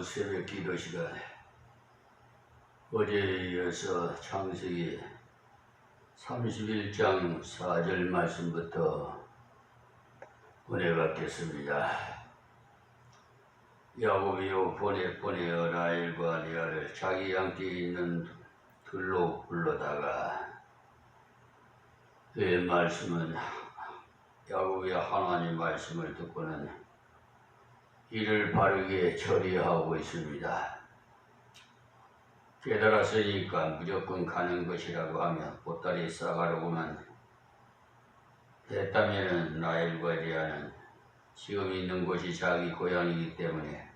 새벽 기도 시간. 어제에 이어서 창세기 31장 4절 말씀부터 은혜 받겠습니다. 야곱이요 보내어 라헬과 레아를 자기 양떼에 있는 들로 불러다가 그의 말씀은 야곱이 하나님 말씀을 듣고는 이를 바르게 처리하고 있습니다. 깨달았으니까 무조건 가는 것이라고 하며 보따리 싸가려고만 했다면은 라헬과 레아는 지금 있는 곳이 자기 고향이기 때문에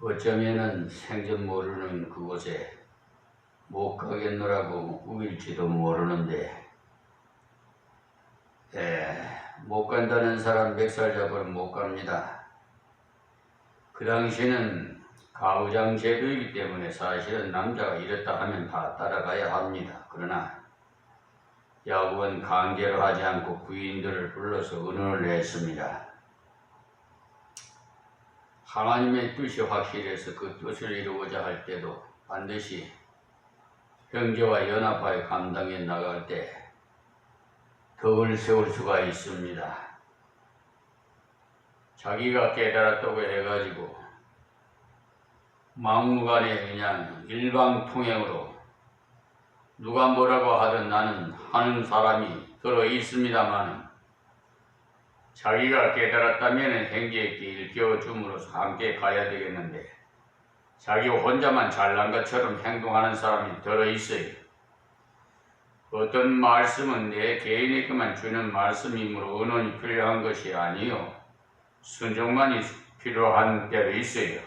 어쩌면은 생전 모르는 그곳에 못 가겠노라고 우길지도 모르는데 못 간다는 사람 멱살 잡으러 못 갑니다. 그 당시는 가부장 제도이기 때문에 사실은 남자가 이랬다 하면 다 따라가야 합니다. 그러나 야곱은 강제로 하지 않고 부인들을 불러서 의논을 했습니다. 하나님의 뜻이 확실해서 그 뜻을 이루고자 할 때도 반드시 형제와 연합하여 감당해 나갈 때 덕을 세울 수가 있습니다. 자기가 깨달았다고 해가지고 막무가내 그냥 일방통행으로 누가 뭐라고 하든 나는 하는 사람이 들어 있습니다만 자기가 깨달았다면 형제에게 일깨워줌으로써 함께 가야 되겠는데 자기 혼자만 잘난 것처럼 행동하는 사람이 들어 있어요. 어떤 말씀은 내 개인에게만 주는 말씀이므로 의논이 필요한 것이 아니요 순종만이 필요한 때도 있어요.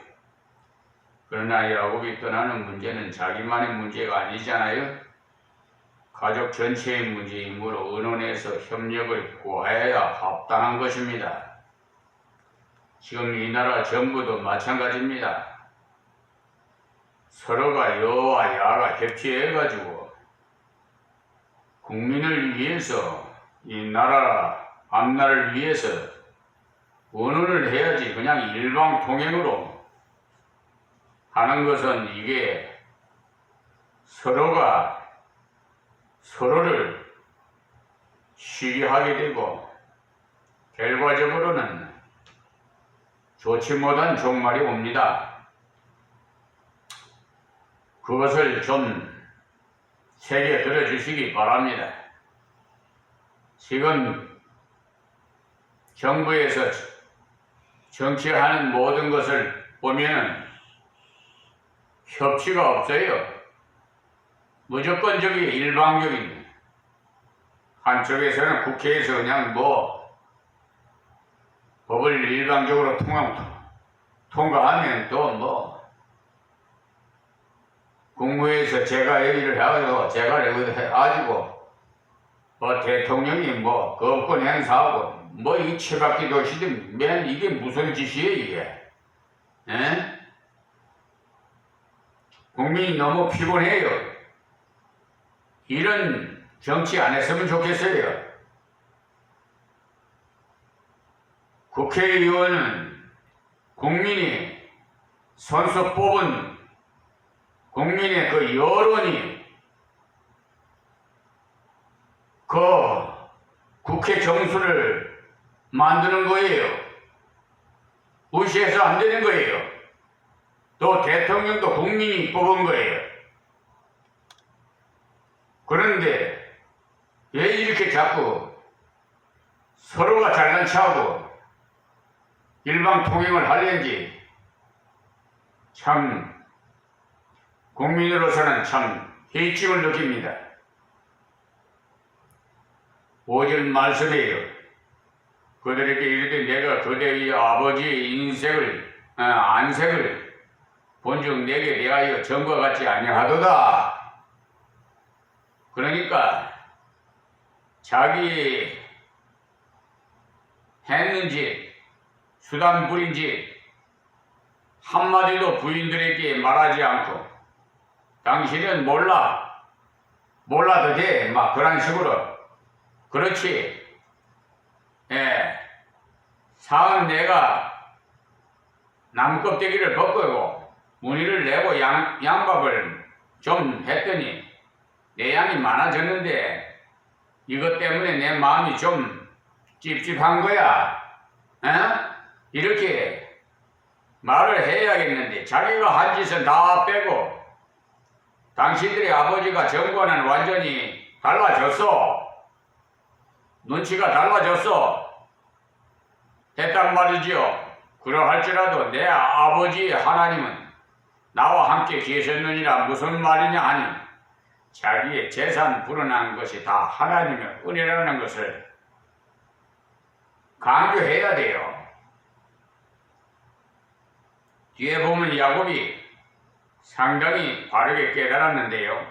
그러나 야곱이 떠나는 문제는 자기만의 문제가 아니잖아요. 가족 전체의 문제이므로 의논해서 협력을 구해야 합당한 것입니다. 지금 이 나라 전부도 마찬가지입니다. 서로가 여와 야가 협치해가지고 국민을 위해서 이 나라 앞날을 위해서 의논을 해야지 그냥 일방통행으로 하는 것은 이게 서로가 서로를 시기하게 되고 결과적으로는 좋지 못한 종말이 옵니다. 그것을 좀 새겨 들어주시기 바랍니다. 지금 정부에서 정치하는 모든 것을 보면은 협치가 없어요. 무조건적인 일방적인 한쪽에서는 국회에서 그냥 법을 일방적으로 통과하면 또 국무회에서 제가 얘기를 해가지고 대통령이 거부권 행사하고 이 치바퀴 도시든 맨 이게 무슨 짓이에요 이게? 국민이 너무 피곤해요. 이런 정치 안 했으면 좋겠어요. 국회의원은 국민이 선수 뽑은 국민의 그 여론이 그 국회 정수를 만드는 거예요. 무시해서 안 되는 거예요. 또 대통령도 국민이 뽑은 거예요. 그런데 왜 이렇게 자꾸 서로가 잘난 체하고 일방통행을 하려는지 참 국민으로서는 참 회의증을 느낍니다. 5절 말씀이에요. 그들에게 이르되 내가 그대의 아버지의 인색을 안색을 본즉 내게 대하여 전과 같지 아니하도다. 그러니까 자기 했는 짓, 수단 부린 짓 한마디도 부인들에게 말하지 않고 당신은 몰라도 돼 그런 식으로 그렇지 사은 내가 나무 껍데기를 벗고 무늬를 내고 양밥을 좀 했더니 내 양이 많아졌는데 이것 때문에 내 마음이 좀 찝찝한 거야. 에? 이렇게 말을 해야겠는데 자기가 한 짓은 다 빼고 당신들의 아버지가 정과는 완전히 달라졌어. 눈치가 달라졌어. 했단 말이지요. 그러할지라도 내 아버지 하나님은 나와 함께 계셨느니라 무슨 말이냐 하니 자기의 재산 불어난 것이 다 하나님의 은혜라는 것을 강조해야 돼요. 뒤에 보면 야곱이 상당히 바르게 깨달았는데요.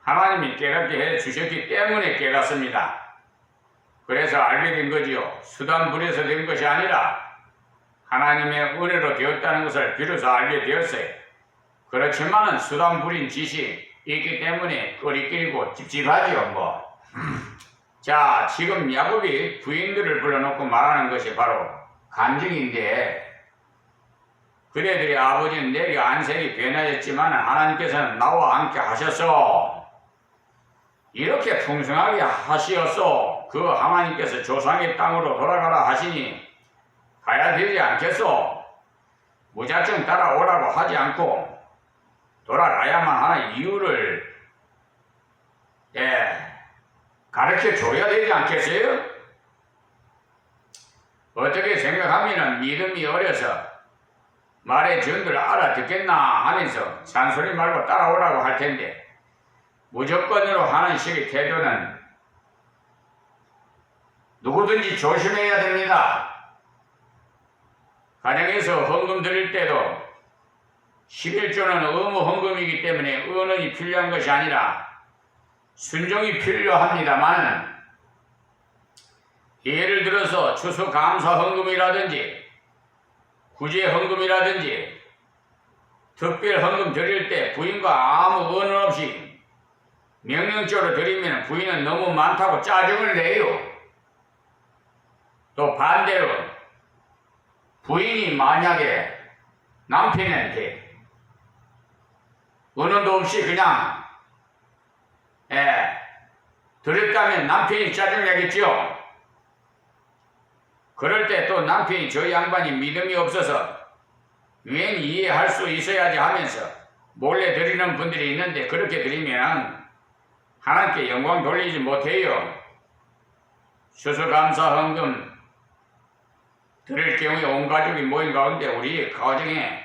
하나님이 깨닫게 해 주셨기 때문에 깨닫습니다. 그래서 알게 된 거지요. 수단불에서 된 것이 아니라 하나님의 은혜로 되었다는 것을 비로소 알게 되었어요. 그렇지만은 수단불인 지식이 있기 때문에 꺼리끼리고 찝찝하지요 뭐. 자, 지금 야곱이 부인들을 불러놓고 말하는 것이 바로 간증인데 그대들의 아버지는 내게 안색이 변하였지만 하나님께서는 나와 함께 하셨어. 이렇게 풍성하게 하시었어. 그 하나님께서 조상의 땅으로 돌아가라 하시니 가야 되지 않겠소? 무작정 따라오라고 하지 않고 돌아가야만 하는 이유를 가르쳐 줘야 되지 않겠어요? 어떻게 생각하면 믿음이 어려서 말의 전도를 알아듣겠나 하면서 잔소리 말고 따라오라고 할 텐데 무조건으로 하는 식의 태도는 누구든지 조심해야 됩니다. 가정에서 헌금 드릴 때도 11조는 의무 헌금이기 때문에 은은이 필요한 것이 아니라 순종이 필요합니다만 예를 들어서 추수감사 헌금이라든지 구제 헌금이라든지 특별 헌금 드릴 때 부인과 아무 언어 없이 명령적으로 드리면 부인은 너무 많다고 짜증을 내요. 또 반대로 부인이 만약에 남편한테 언어도 없이 그냥 드렸다면 남편이 짜증내겠죠. 그럴 때 또 남편이 저 양반이 믿음이 없어서 유행 이해할 수 있어야지 하면서 몰래 드리는 분들이 있는데 그렇게 드리면 하나님께 영광 돌리지 못해요. 추수감사 헌금 드릴 경우에 온 가족이 모인 가운데 우리 가정에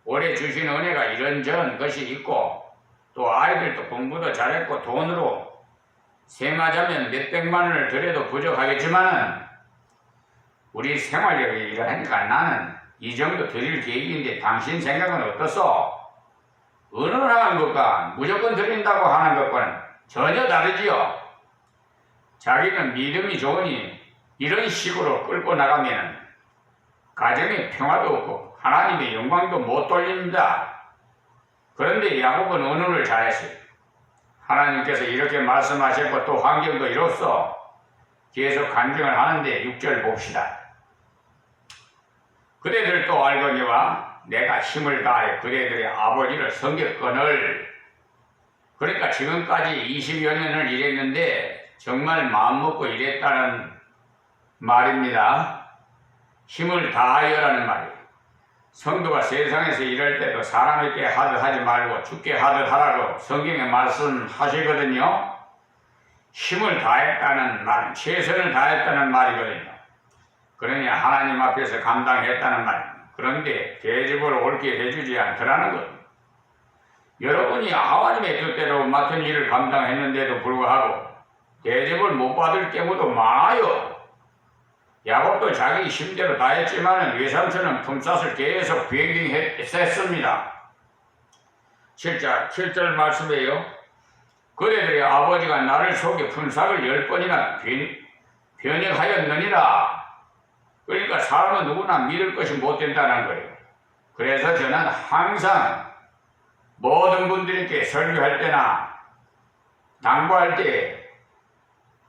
올해 주신 은혜가 이런저런 것이 있고 또 아이들도 공부도 잘했고 돈으로 세마자면 몇백만 원을 드려도 부족하겠지만은 우리 생활력이 이러하니까 나는 이 정도 드릴 계획인데 당신 생각은 어떻소? 은은한 것과 무조건 드린다고 하는 것과는 전혀 다르지요. 자기는 믿음이 좋으니 이런 식으로 끌고 나가면 가정에 평화도 없고 하나님의 영광도 못 돌립니다. 그런데 야곱은 은은을 잘했어요. 하나님께서 이렇게 말씀하셨고 또 환경도 이로써 계속 간증을 하는데 6절 봅시다. 그대들도 알거니와 내가 힘을 다해 그대들의 아버지를 섬겼거늘. 그러니까 지금까지 20여 년을 일했는데 정말 마음먹고 일했다는 말입니다. 힘을 다하여라는 말이에요. 성도가 세상에서 일할 때도 사람에게 하듯 하지 말고 주께 하듯 하라고 성경에 말씀하시거든요. 힘을 다했다는 말은 최선을 다했다는 말이거든요. 그러냐 하나님 앞에서 감당했다는 말입니다. 그런데 대접을 옳게 해주지 않더라는 것. 여러분이 하나님의 뜻대로 맡은 일을 감당했는데도 불구하고 대접을 못 받을 경우도 많아요. 야곱도 자기 힘대로 다 했지만 외삼촌은 품삯을 계속 변경했습니다. 7절 말씀이에요. 그대들의 아버지가 나를 속여 품삯을 10번이나 변형하였느니라. 그러니까 사람은 누구나 믿을 것이 못 된다는 거예요. 그래서 저는 항상 모든 분들께 설교할 때나 당부할 때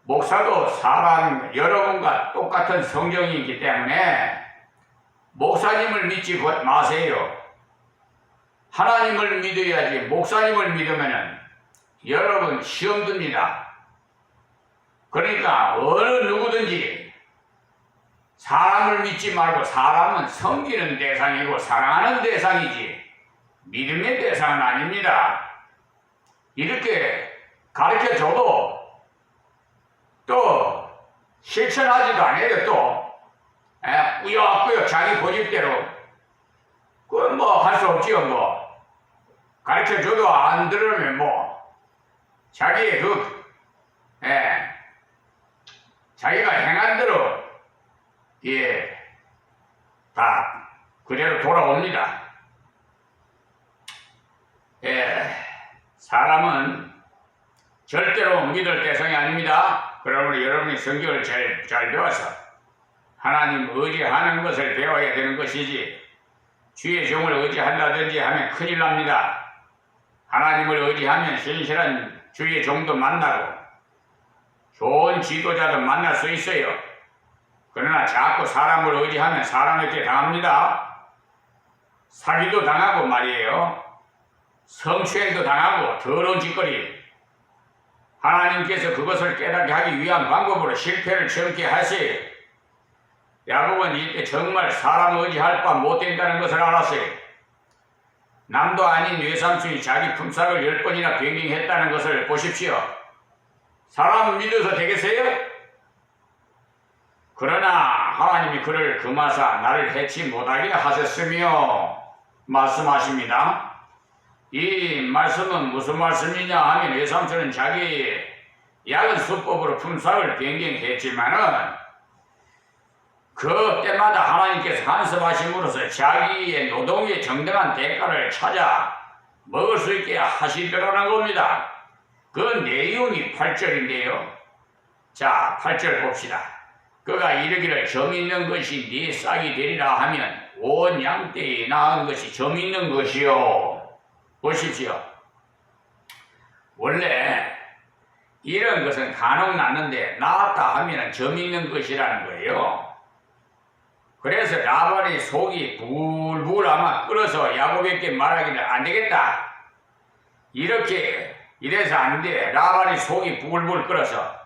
목사도 사람 여러분과 똑같은 성정이기 때문에 목사님을 믿지 마세요. 하나님을 믿어야지. 목사님을 믿으면은 여러분 시험 듭니다. 그러니까 어느 누구든지 사람을 믿지 말고, 사람은 섬기는 대상이고 사랑하는 대상이지 믿음의 대상은 아닙니다. 이렇게 가르쳐줘도 또 실천하지도 않아요. 또 꾸역꾸역 자기 고집대로. 그건 뭐 할 수 없지요. 뭐 가르쳐줘도 안 들으면 뭐 자기의 자기가 행한 대로 다 그대로 돌아옵니다. 사람은 절대로 믿을 대상이 아닙니다. 그러므로 여러분이 성경을 잘 배워서 하나님 의지하는 것을 배워야 되는 것이지, 주의 종을 의지한다든지 하면 큰일 납니다. 하나님을 의지하면 신실한 주의 종도 만나고 좋은 지도자도 만날 수 있어요. 그러나 자꾸 사람을 의지하면 사람에게 당합니다. 사기도 당하고 말이에요. 성추행도 당하고 더러운 짓거리. 하나님께서 그것을 깨닫게 하기 위한 방법으로 실패를 젊게 하세요. 야곱은 이때 정말 사람 의지할 바 못된다는 것을 알았어요. 남도 아닌 외삼촌이 자기 품삯을 10번이나 변경했다는 것을 보십시오. 사람 믿어서 되겠어요? 그러나 하나님이 그를 금하사 나를 해치 못하게 하셨으며 말씀하십니다. 이 말씀은 무슨 말씀이냐 하면, 외삼촌은 자기 약은 수법으로 품삯을 변경했지만은 그 때마다 하나님께서 간섭하심으로써 자기의 노동의 정당한 대가를 찾아 먹을 수 있게 하시더라는 겁니다. 그 내용이 8절인데요. 자, 8절 봅시다. 그가 이르기를 점 있는 것이 네 싹이 되리라 하면 온 양떼에 나은 것이 점 있는 것이요. 보십시오. 원래 이런 것은 간혹 났는데 나았다 하면 점 있는 것이라는 거예요. 그래서 라반의 속이 불불 아마 끓어서 야곱에게 말하기를 안 되겠다. 이래서 안 돼. 라반의 속이 불불 끓어서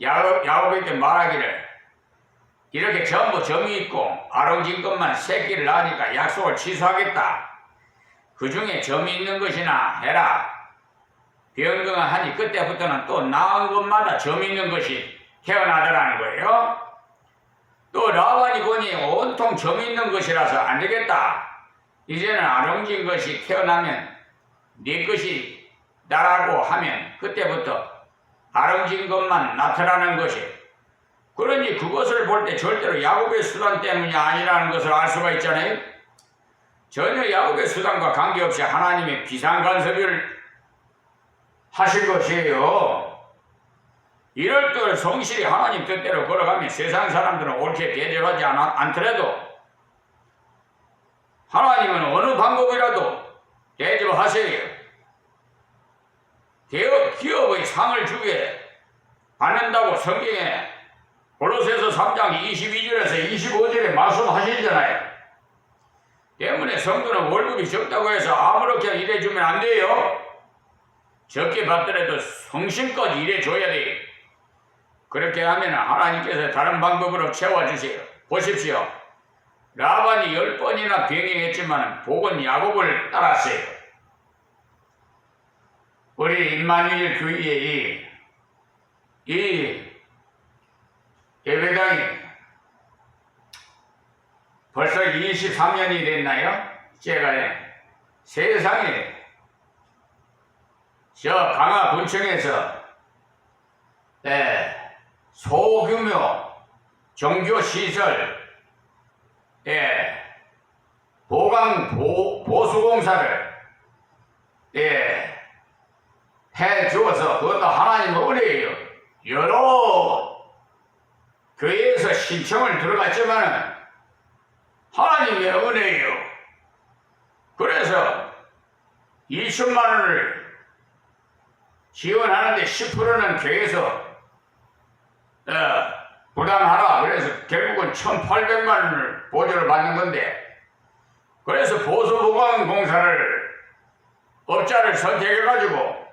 야곱에게 말하기를 이렇게 전부 점이 있고 아롱진 것만 새끼를 낳으니까 약속을 취소하겠다. 그 중에 점이 있는 것이나 해라. 변경하니 그때부터는 또 나은 것마다 점 있는 것이 태어나더라는 거예요. 또 라반이 보니 온통 점 있는 것이라서 안 되겠다. 이제는 아롱진 것이 태어나면 네 것이 나라고 하면 그때부터 아롱진 것만 나타나는 것이, 그러니 그것을 볼 때 절대로 야곱의 수단 때문이 아니라는 것을 알 수가 있잖아요. 전혀 야곱의 수단과 관계없이 하나님의 비상간섭을 하신 것이에요. 이럴 때 성실히 하나님 뜻대로 걸어가면 세상 사람들은 옳게 대접하지 않더라도 하나님은 어느 방법이라도 대접하세요. 기업의 상을 주게 받는다고 성경에 골로새서 3장 22절에서 25절에 말씀하시잖아요. 때문에 성도는 월급이 적다고 해서 아무렇게 일해주면 안 돼요. 적게 받더라도 성심껏 일해줘야 돼요. 그렇게 하면 하나님께서 다른 방법으로 채워주세요. 보십시오. 라반이 10번이나 변경했지만 복은 야곱을 따랐어요. 우리 임마누엘 교회에 이 예배당이 벌써 23년이 됐나요? 제가 세상에 저 강화군청에서 소규모 종교시설 보수공사를 해주어서, 그것도 하나님의 은혜예요. 여러 교회에서 신청을 들어갔지만은 하나님의 은혜예요. 그래서 20만 원을 지원하는데 10%는 교회에서 부담하라. 그래서 결국은 1,800만 원을 보조를 받는 건데, 그래서 보수보강공사를 업자를 선택해가지고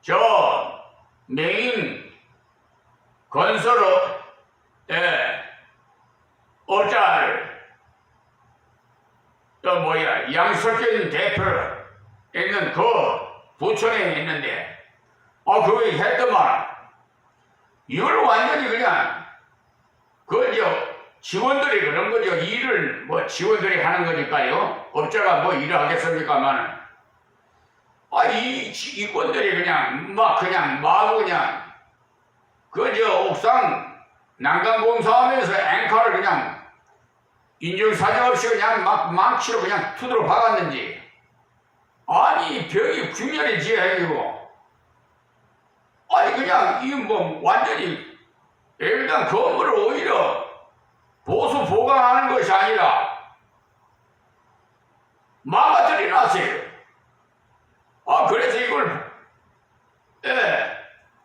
저 메인 건설업 업자를 또 양석현 대표를 있는 그 부천에 있는데 그게 했더만 이걸 완전히 그냥 직원들이 그런 거죠. 일을 직원들이 하는 거니까요. 업자가 일을 하겠습니까만은 이 직원들이 그냥 마구 그냥 옥상 난강공사하면서 앵커를 그냥 인증사정 없이 그냥 망치로 그냥 두드러 박았는지, 아니 벽이 균열이 지어가지고 그냥 완전히 일단 건물을 오히려 보수 보강하는 것이 아니라 망가뜨려 놨어요. 그래서 이걸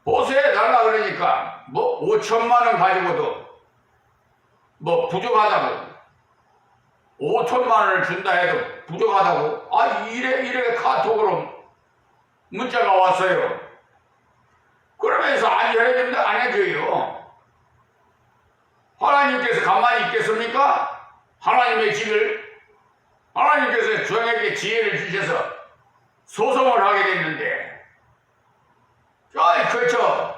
보수해 달라 그러니까 5천만 원 가지고도 부족하다고, 5천만 원을 준다 해도 부족하다고 이래 카톡으로 문자가 왔어요. 그러면서 안 해준다 안 해줘요. 하나님께서 가만히 있겠습니까? 하나님의 집을 하나님께서 저에게 지혜를 주셔서 소송을 하게 됐는데, 그렇죠.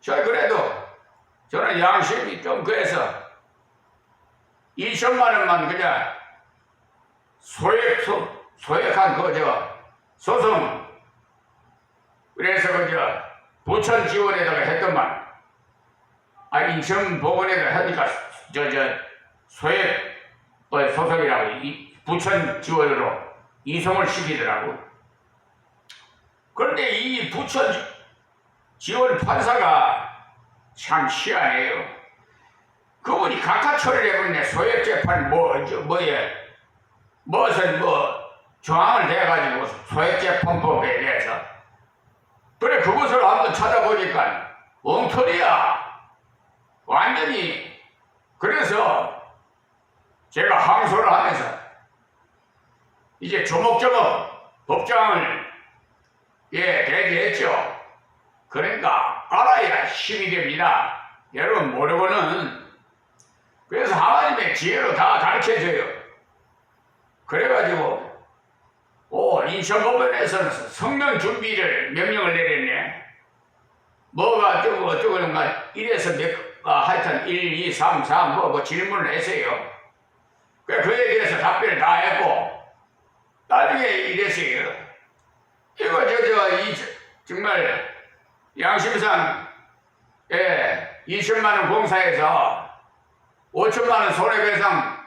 그래도 저는 양심이 좀 그래서 2천만 원만 그냥 소액한 소송, 그래서 부천 지원에다가 했더만 인천 법원에다가 하니까 소액 소송이라고 부천 지원으로 이송을 시키더라고. 그런데 이 부천 지원 판사가 참 희한해요. 그분이 각하 처리를 해버리네. 소액 재판 무슨 조항을 대가지고 소액 재판법에 대해서. 그래 그것을 한번 찾아보니까 엉터리야. 완전히. 그래서 제가 항소를 하면서 이제 조목조목 법정을 대기했죠. 그러니까 알아야 힘이 됩니다. 여러분 모르고는. 그래서 하나님의 지혜로 다 가르쳐줘요. 그래가지고 인천법원에서는 성명 준비를 명령을 내렸네. 뭐가 어쩌고는가 이래서 하여튼 1, 2, 3, 4 질문을 했어요. 그에 대해서 답변을 다 했고 나중에 이랬어요. 이거 정말 양심상 2천만 원 공사에서 5천만 원 손해배상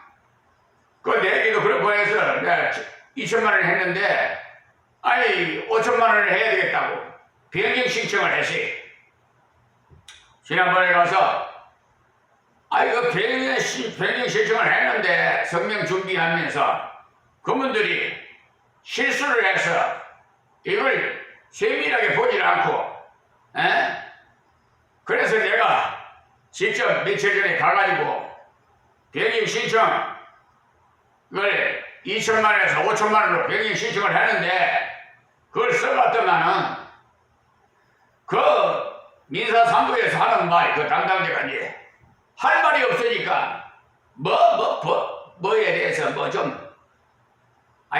내기도 그렇고 해서 내가 2천만 원을 했는데 5천만 원을 해야 되겠다고 변경 신청을 했어요. 지난번에 가서 변경 신청을 했는데 성명 준비하면서 그분들이 실수를 해서 이걸 세밀하게 보질 않고 그래서 내가 직접 며칠 전에 가가지고 변경 신청을 2천만 원에서 5천만 원으로 변경 신청을 했는데 그걸 써봤더만은 민사상부에서 하는 말이 담당자가 할 말이 없으니까 뭐에 대해서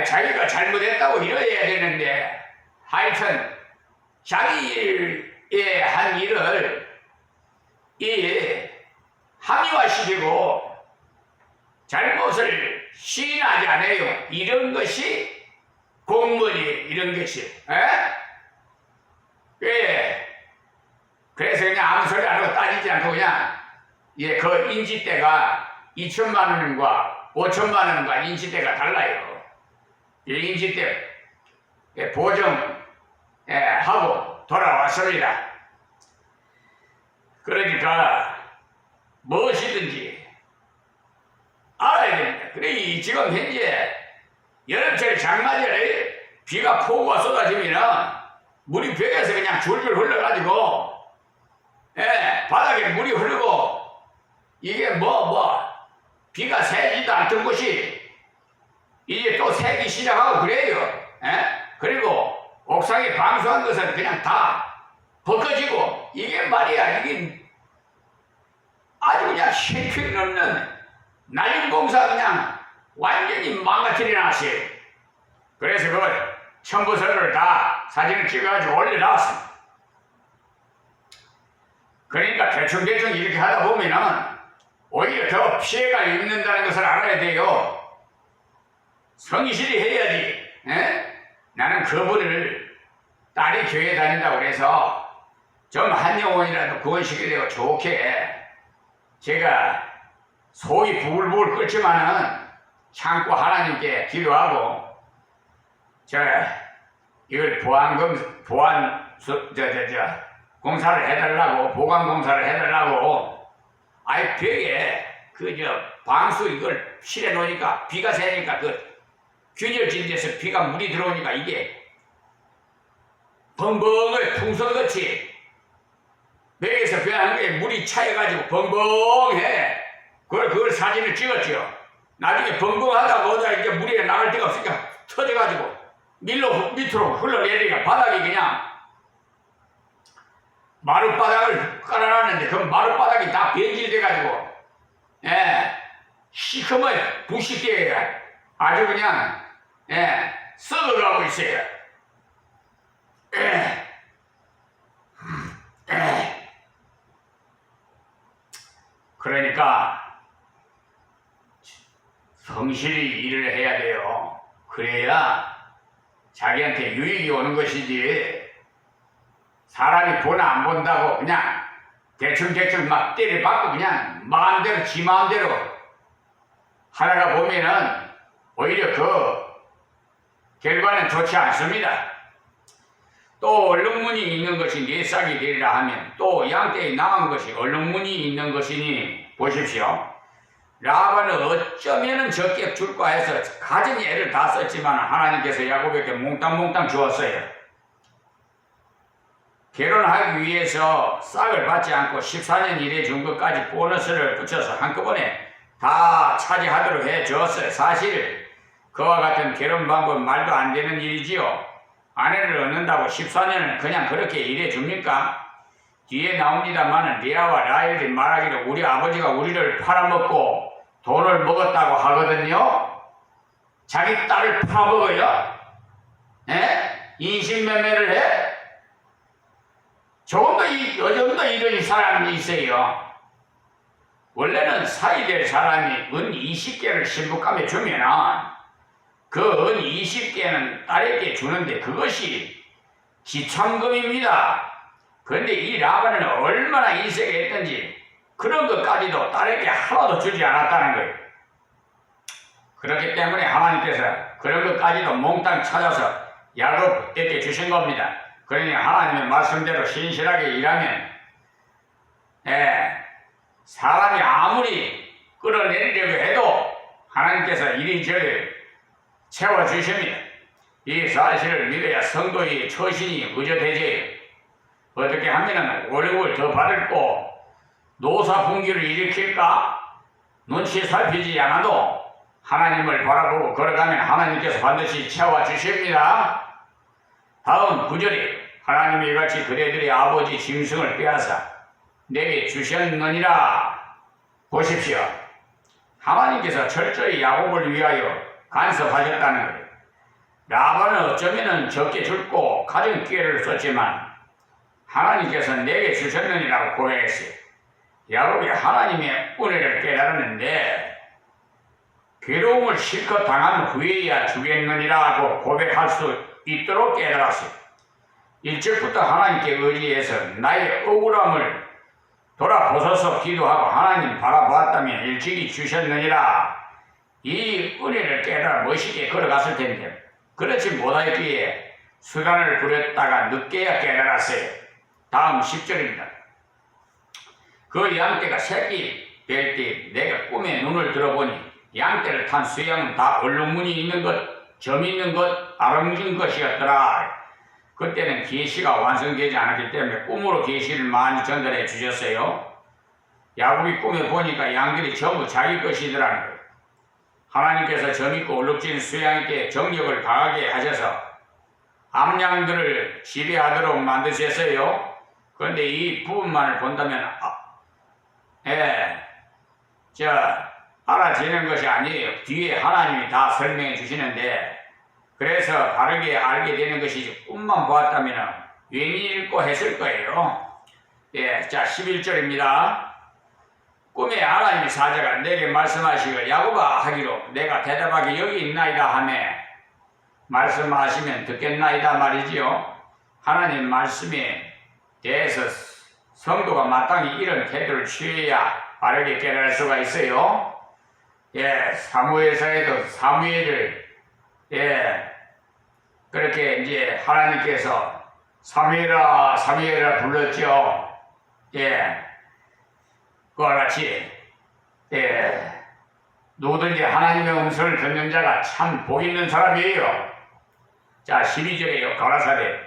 자기가 잘못했다고 이래야 되는데 하여튼 자기의 한 일을 합리화시키고 잘못을 시인하지 않아요. 이런 것이 공무원이 이런 것이. 그래서 그냥 아무 소리 안 하고 따지지 않고 그냥 그 인지대가 2천만 원과 5천만 원과 인지대가 달라요. 이 인지대 보정하고 돌아왔습니다. 그러니까 무엇이든지 알아야 됩니다. 그래 지금 현재 여름철 장마철에 비가 폭우가 쏟아지면 물이 벽에서 그냥 줄줄 흘러가지고 예, 바닥에 물이 흐르고 이게 비가 새지도 않던 곳이 이제 또 새기 시작하고 그래요. 예? 그리고 옥상에 방수한 것은 그냥 다 벗겨지고 이게 말이야 이게 아주 그냥 형편없는 난림공사 그냥 완전히 망가뜨려 놨어요. 그래서 그걸 첨부서를 다 사진을 찍어가지고 올려놨습니다. 그러니까 대충대충 이렇게 하다 보면은 오히려 더 피해가 입는다는 것을 알아야 돼요. 성실히 해야지. 에? 나는 그분을 딸이 교회 다닌다고 그래서 좀 한 영혼이라도 구원시키려고 좋게 제가 속이 부글부글 끓지만은 참고 하나님께 기도하고 이걸 공사를 해달라고 보강 공사를 해달라고 아이 벽에 방수 이걸 실어 놓으니까 비가 새니까 그 균열진 데서 비가 물이 들어오니까 이게 벙벙해 풍선같이 벽에서 변한 게 물이 차여가지고 벙벙해. 그걸 사진을 찍었죠. 나중에 벙벙하다 보다 이제 물이 나갈 데가 없으니까 터져가지고 밑으로 흘러내리니까 바닥이 그냥 마룻바닥을 깔아놨는데 그 마룻바닥이 다 변질돼가지고 시커먼 부식되게 아주 그냥 썩어가고 있어요. 그러니까 성실히 일을 해야 돼요. 그래야 자기한테 유익이 오는 것이지 사람이 보나 안 본다고 그냥 대충 막 때려박고 그냥 마음대로 지 마음대로 하다가 보면은 오히려 그 결과는 좋지 않습니다. 또 얼룩무늬 있는 것이 네 싹이 되리라 하면 또 양떼에 나간 것이 얼룩무늬 있는 것이니 보십시오. 라반은 어쩌면은 적게 줄까 해서 가진 애를 다 썼지만 하나님께서 야곱에게 몽땅 주었어요. 결혼하기 위해서 싹을 받지 않고 14년 일해 준 것까지 보너스를 붙여서 한꺼번에 다 차지하도록 해 주었어요. 사실 그와 같은 결혼 방법 말도 안 되는 일이지요. 아내를 얻는다고 14년을 그냥 그렇게 일해 줍니까? 뒤에 나옵니다만은 리아와 라헬이 말하기를 우리 아버지가 우리를 팔아먹고 돈을 먹었다고 하거든요. 자기 딸을 팔아먹어요? 인신매매를 해? 요즘도 이런 사람이 있어요. 원래는 사이 될 사람이 은 20개를 신부감에 주면은 그 은 20개는 딸에게 주는데 그것이 지참금입니다. 그런데 이 라반은 얼마나 인색이 했던지 그런 것까지도 딸에게 하나도 주지 않았다는 거예요. 그렇기 때문에 하나님께서 그런 것까지도 몽땅 찾아서 야곱에게 주신 겁니다. 그러니 하나님의 말씀대로 신실하게 일하면 사람이 아무리 끌어내리려고 해도 하나님께서 이리저리 채워주십니다. 이 사실을 믿어야 성도의 처신이 의젓해져요. 어떻게 하면 월급을 더 받을고 노사분기를 일으킬까? 눈치 살피지 않아도 하나님을 바라보고 걸어가면 하나님께서 반드시 채워주십니다. 다음 9절에 하나님이 이같이 그대들의 아버지 짐승을 빼앗아 내게 주셨느니라. 보십시오. 하나님께서 철저히 야곱을 위하여 간섭하셨다는 거예요. 라반은 어쩌면 적게 줄고 가진 기회를 썼지만 하나님께서 내게 주셨느니라고 고백했어요. 야곱이 하나님의 은혜를 깨달았는데 괴로움을 실컷 당한 후에야 주겠느니라고 고백할 수 있도록 깨달았어요. 1절부터 하나님께 의지해서 나의 억울함을 돌아보소서 기도하고 하나님 바라보았다면 일찍이 주셨느니라. 이 은혜를 깨달아 멋있게 걸어갔을 텐데 그렇지 못하였기에 수단을 부렸다가 늦게야 깨달았어요. 다음 10절입니다. 그 양떼가 새끼 될 때 내가 꿈에 눈을 들어보니 양떼를 탄 수양은 다 얼룩무늬 있는 것, 점 있는 것, 아름진 것이었더라. 그때는 계시가 완성되지 않았기 때문에 꿈으로 계시를 많이 전달해 주셨어요. 야곱이 꿈에 보니까 양들이 전부 자기 것이더라는 거예요. 하나님께서 점있고 얼룩진 수양 있게 정력을 강하게 하셔서 암양들을 지배하도록 만드셨어요. 그런데 이 부분만을 본다면 알아지는 것이 아니에요. 뒤에 하나님이 다 설명해 주시는데, 그래서 바르게 알게 되는 것이지 꿈만 보았다면 왠일고 했을 거예요. 자 11절입니다. 꿈에 하나님의 사자가 내게 말씀하시기를 야곱아 하기로 내가 대답하기 여기 있나이다 하매 말씀하시면 듣겠나이다 말이지요. 하나님 말씀에 대해서 성도가 마땅히 이런 태도를 취해야 바르게 깨달을 수가 있어요. 사무엘서에도 사무엘을 그렇게 이제 하나님께서 사무엘아 사무엘아 불렀죠. 그와 같이 누구든지 하나님의 음성을 듣는 자가 참 복 있는 사람이에요. 자 12절에요. 가라사대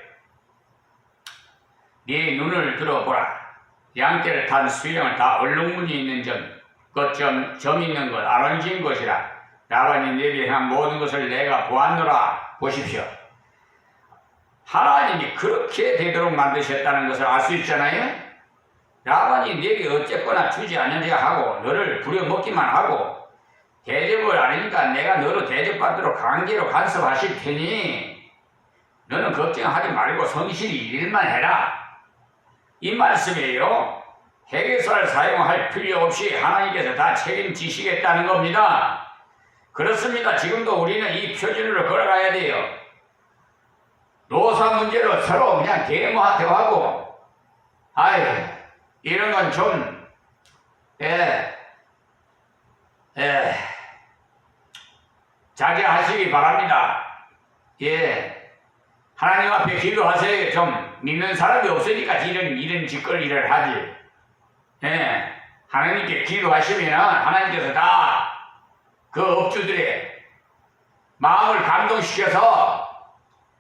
네 눈을 들어보라. 양떼를 탄 수령을 다 얼룩무늬 있는 점 있는 것 아론지은 것이라. 라반이 내게 한 모든 것을 내가 보았노라. 보십시오. 하나님이 그렇게 되도록 만드셨다는 것을 알 수 있잖아요. 라반이 내게 어쨌거나 주지 않느냐 하고 너를 부려먹기만 하고 대접을 안 하니까 내가 너로 대접받도록 강제로 간섭하실 테니 너는 걱정하지 말고 성실히 일만 해라. 이 말씀이에요. 해결사를 사용할 필요 없이 하나님께서 다 책임지시겠다는 겁니다. 그렇습니다. 지금도 우리는 이 표준으로 걸어가야 돼요. 노사 문제로 서로 그냥 대모하고 이런 건 좀 자제하시기 바랍니다. 하나님 앞에 기도하세요. 좀 믿는 사람이 없으니까 이런 짓거리를 하지. 하나님께 기도하시면 하나님께서 다 그 업주들의 마음을 감동시켜서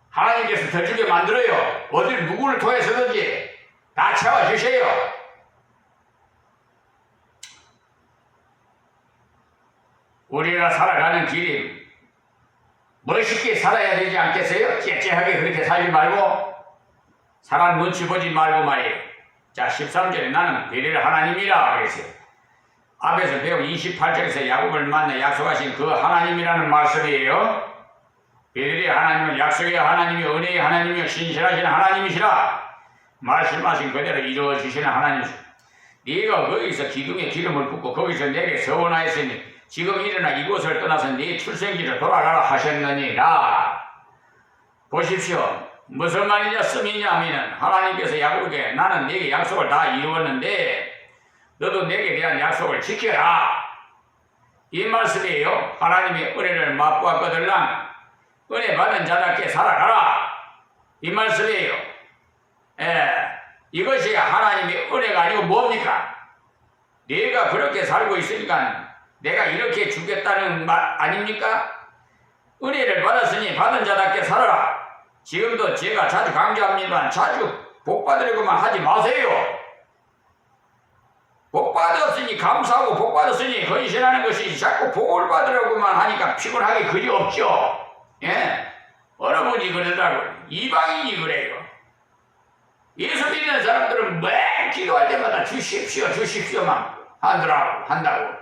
하나님께서 더 주게 만들어요. 어딜 누구를 통해서든지 다 채워주세요. 우리가 살아가는 길이 멋있게 살아야 되지 않겠어요? 째째하게 그렇게 살지 말고 사람 눈치 보지 말고 말이에요. 자 13절에 나는 베델 하나님이라 그랬어요. 앞에서 배운 28절에서 야곱을 만나 약속하신 그 하나님이라는 말씀이에요. 베델의 하나님은 약속의 하나님이 은혜의 하나님이요 신실하신 하나님이시라. 말씀하신 그대로 이루어주시는 하나님이시라. 네가 거기서 기둥에 기름을 붓고 거기서 내게 서원하였으니 지금 일어나 이곳을 떠나서 네 출생지로 돌아가라 하셨느니라. 보십시오. 무슨 말이냐 씀이냐 하면은 하나님께서 야곱에게 나는 네게 약속을 다 이루었는데 너도 내게 대한 약속을 지켜라. 이 말씀이에요. 하나님의 은혜를 맛보았거들랑 은혜 받은 자답게 살아가라. 이 말씀이에요. 이것이 하나님의 은혜가 아니고 뭡니까? 네가 그렇게 살고 있으니까 내가 이렇게 주겠다는 말 아닙니까? 은혜를 받았으니 받은 자답게 살아라. 지금도 제가 자주 강조합니다만 자주 복 받으려고만 하지 마세요. 복 받았으니 감사하고 복 받았으니 헌신하는 것이 자꾸 복을 받으려고만 하니까 피곤하기 그리 없죠. 어느 분이 그러더라고요. 이방인이 그래요. 예수 믿는 사람들은 매 기도할 때마다 주십시오만 한다고.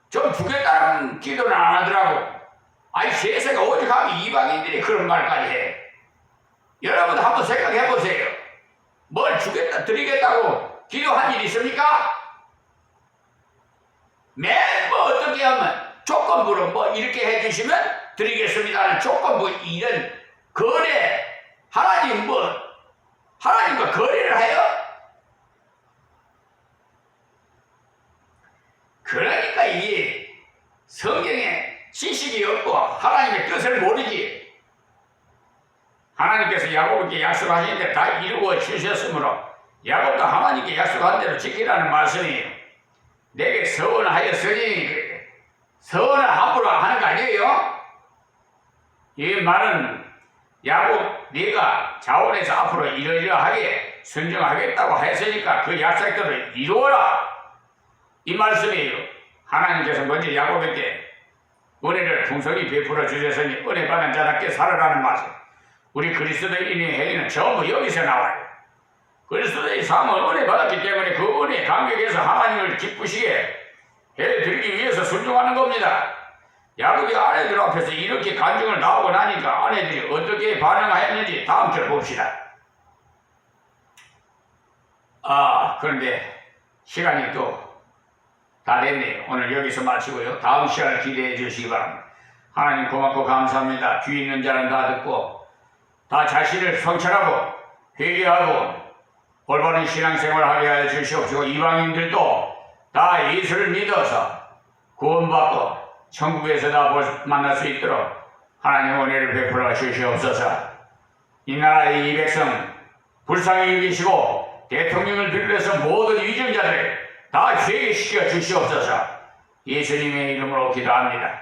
좀 주겠다는 기도는 안 하더라고. 아니 세상에 오직 하면 이방인들이 그런 말까지 해. 여러분 한번 생각해 보세요. 뭘 주겠다 드리겠다고 기도한 일 있습니까? 맨 뭐 어떻게 하면 조건부로 뭐 이렇게 해주시면 드리겠습니다는 조건부 이런 거래. 하나님과 거래를 해요? 그러니까 이 성경에 지식이 없고 하나님의 뜻을 모르지. 하나님께서 야곱에게 약속하신 대로 다 이루어 주셨으므로 야곱도 하나님께 약속한 대로 지키라는 말씀이에요. 내게 서원하였으니 서원을 함부로 하는 거 아니에요? 이 말은 야곱 네가 자원에서 앞으로 이러이러하게 순종하겠다고 했으니까 그 약속대로 이루어라. 이 말씀이에요. 하나님께서 먼저 야곱에게 은혜를 풍성히 베풀어 주셨으니 은혜 받은 자답게 살아라는 말씀. 우리 그리스도인의 행위는 전부 여기서 나와요. 그리스도의 삶은 은혜 받았기 때문에 그 은혜 감격에서 하나님을 기쁘시게 해드리기 위해서 순종하는 겁니다. 야곱이 아내들 앞에서 이렇게 간증을 나오고 나니까 아내들이 어떻게 반응하였는지 다음 절 봅시다. 그런데 시간이 또 다 됐네요. 오늘 여기서 마치고요. 다음 시간을 기대해 주시기 바랍니다. 하나님 고맙고 감사합니다. 귀 있는 자는 다 듣고 다 자신을 성찰하고 회개하고 올바른 신앙생활을 하게 하여 주시옵시고 이방인들도 다 예수를 믿어서 구원받고 천국에서 다 만날 수 있도록 하나님 은혜를 베풀어 주시옵소서. 이 나라의 이 백성 불쌍히 여기시고 대통령을 비롯해서 모든 위정자들 다 회개시켜 주시옵소서. 예수님의 이름으로 기도합니다.